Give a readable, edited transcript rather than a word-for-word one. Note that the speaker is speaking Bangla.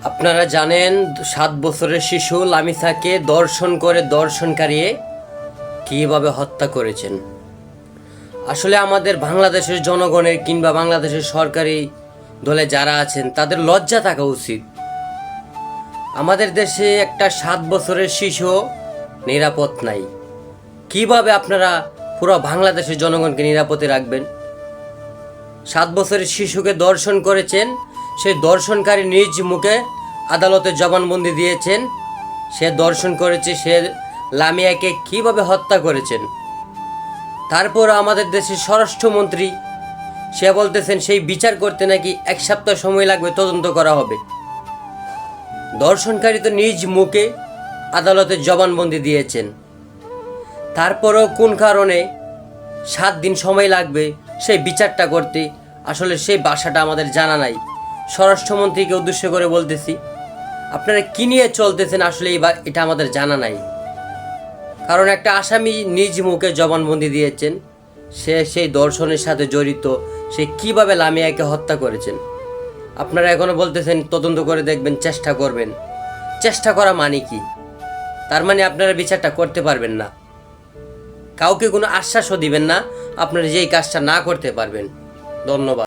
আপনারা জানেন 7 বছরের শিশু লামিসাকে দর্শন করে দর্শনকারী কীভাবে হত্যা করেছেন। আসলে আমাদের বাংলাদেশের জনগণের কিংবা বাংলাদেশের সরকারি দলে যারা আছেন তাদের লজ্জা থাকা উচিত। আমাদের দেশে একটা 7 বছরের শিশু নিরাপদ নাই। কিভাবে আপনারা পুরো বাংলাদেশের জনগণকে নিরাপদে রাখবেন? 7 বছরের শিশুকে দর্শন করেছেন, সেই দর্শনকারী নিজ মুখে আদালতে জবানবন্দি দিয়েছেন। সে দর্শন করেছে, সে লামিয়াকে কিভাবে হত্যা করেছেন। তারপর আমাদের দেশের স্বরাষ্ট্রমন্ত্রী সে বলতেছেন সেই বিচার করতে নাকি 1 সপ্তাহ সময় লাগবে, তদন্ত করা হবে। দর্শনকারী তো নিজ মুখে আদালতে জবানবন্দি দিয়েছেন, তারপরও কোন কারণে 7 দিন সময় লাগবে সেই বিচারটা করতে, আসলে সেই ভাষাটা আমাদের জানা নাই। স্বরাষ্ট্রমন্ত্রীকে উদ্দেশ্য করে বলতেছি, আপনারা কী নিয়ে চলতেছেন আসলে এটা আমাদের জানা নাই। কারণ একটা আসামি নিজ মুখে জবানবন্দি দিয়েছেন, সে সেই দর্শনের সাথে জড়িত, সে কিভাবে লামিয়াকে হত্যা করেছেন। আপনারা এখনও বলতেছেন তদন্ত করে দেখবেন, চেষ্টা করবেন। চেষ্টা করা মানে কি? তার মানে আপনারা বিচারটা করতে পারবেন না, কাউকে কোনো আশ্বাসও দিবেন না আপনারা যেই কাজটা না করতে পারবেন। ধন্যবাদ।